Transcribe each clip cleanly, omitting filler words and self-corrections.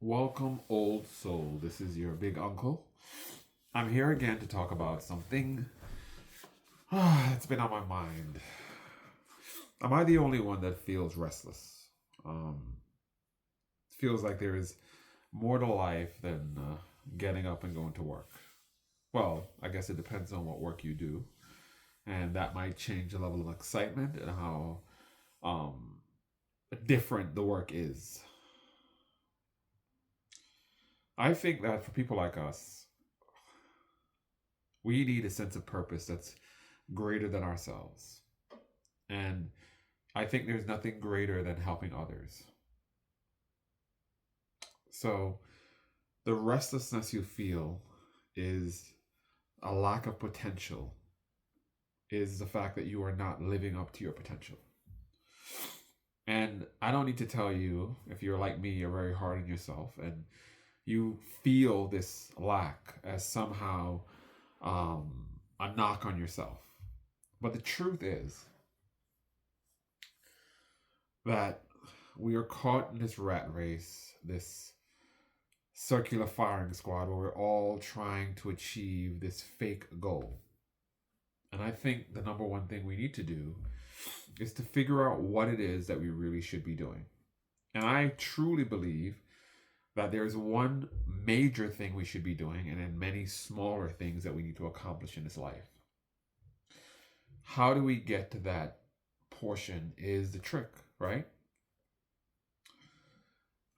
Welcome, old soul. This is your big uncle. I'm here again to talk about something that's been on my mind. Am I the only one that feels restless? Feels like there is more to life than getting up and going to work. Well, I guess it depends on what work you do, and that might change the level of excitement and how um, different the work is. I think that for people like us, we need a sense of purpose that's greater than ourselves. And I think there's nothing greater than helping others. So the restlessness you feel is a lack of potential, is the fact that you are not living up to your potential. And I don't need to tell you, if you're like me, you're very hard on yourself and you feel this lack as somehow a knock on yourself. But the truth is that we are caught in this rat race, this circular firing squad where we're all trying to achieve this fake goal. And I think the number one thing we need to do is to figure out what it is that we really should be doing. And I truly believe that there's one major thing we should be doing and then many smaller things that we need to accomplish in this life. How do we get to that portion is the trick, right?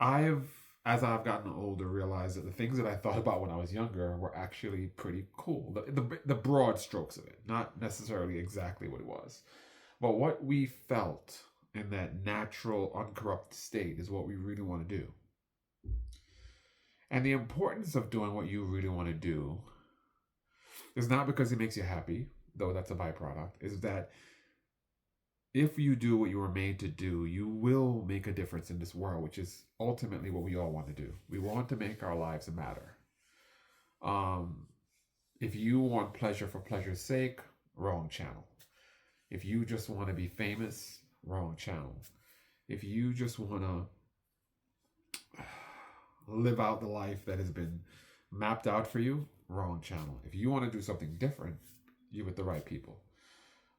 As I've gotten older, realized that the things that I thought about when I was younger were actually pretty cool. The broad strokes of it, not necessarily exactly what it was. But what we felt in that natural, uncorrupted state is what we really want to do. And the importance of doing what you really want to do is not because it makes you happy, though that's a byproduct, is that if you do what you were made to do, you will make a difference in this world, which is ultimately what we all want to do. We want to make our lives matter. If you want pleasure for pleasure's sake, wrong channel. If you just want to be famous, wrong channel. If you just want to live out the life that has been mapped out for you, wrong channel. If you want to do something different, you're with the right people.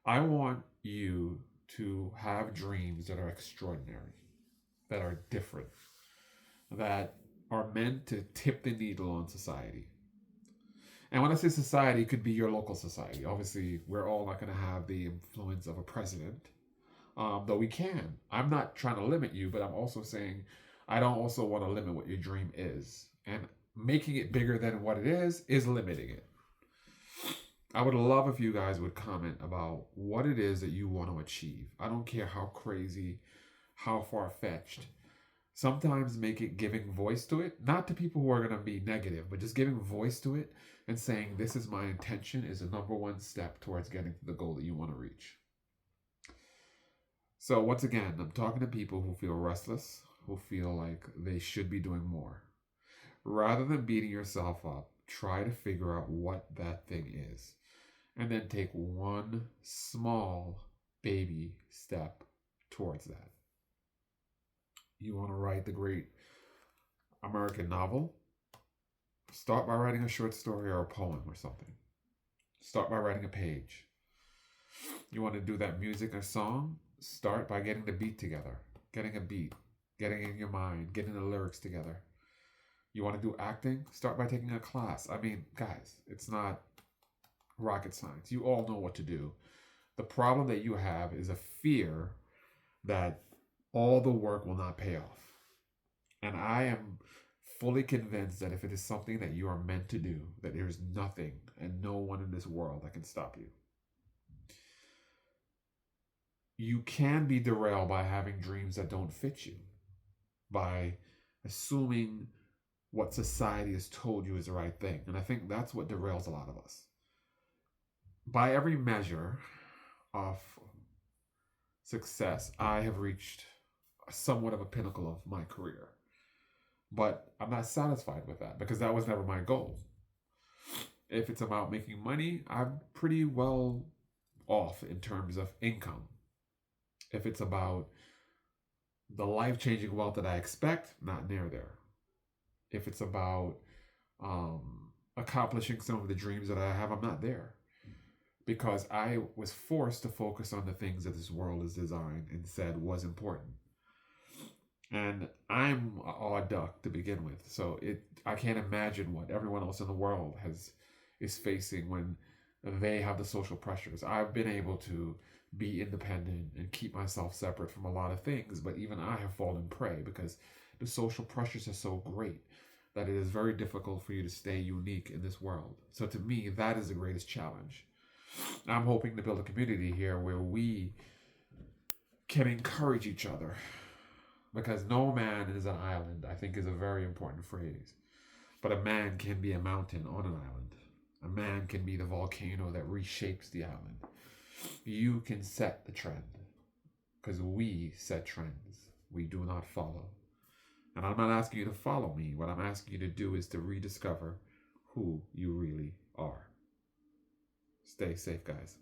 I want you to have dreams that are extraordinary, that are different, that are meant to tip the needle on society. And when I say society, it could be your local society. Obviously, we're all not going to have the influence of a president, though we can. I'm not trying to limit you, but I'm also saying I don't also want to limit what your dream is. And making it bigger than what it is limiting it. I would love if you guys would comment about what it is that you want to achieve. I don't care how crazy, how far-fetched. Sometimes make it giving voice to it, not to people who are going to be negative, but just giving voice to it and saying, this is my intention, is the number one step towards getting to the goal that you want to reach. So once again, I'm talking to people who feel restless, who feel like they should be doing more. Rather than beating yourself up, try to figure out what that thing is. And then take one small baby step towards that. You want to write the great American novel? Start by writing a short story or a poem or something. Start by writing a page. You want to do that music or song? Start by getting the beat together. Getting a beat. Getting in your mind. Getting the lyrics together. You want to do acting? Start by taking a class. I mean, guys, it's not rocket science. You all know what to do. The problem that you have is a fear that all the work will not pay off. And I am fully convinced that if it is something that you are meant to do, that there is nothing and no one in this world that can stop you. You can be derailed by having dreams that don't fit you, by assuming what society has told you is the right thing. And I think that's what derails a lot of us. By every measure of success, I have reached somewhat of a pinnacle of my career. But I'm not satisfied with that because that was never my goal. If it's about making money, I'm pretty well off in terms of income. If it's about the life-changing wealth that I expect, not near there. if it's about accomplishing some of the dreams that I have, I'm not there because I was forced to focus on the things that this world is designed and said was important. And I'm a odd duck to begin with, so I can't imagine what everyone else in the world is facing when they have the social pressures. I've been able to be independent and keep myself separate from a lot of things, but even I have fallen prey because the social pressures are so great that it is very difficult for you to stay unique in this world. So to me, that is the greatest challenge. I'm hoping to build a community here where we can encourage each other because no man is an island, I think is a very important phrase. But a man can be a mountain on an island. A man can be the volcano that reshapes the island. You can set the trend because we set trends. We do not follow. And I'm not asking you to follow me. What I'm asking you to do is to rediscover who you really are. Stay safe, guys.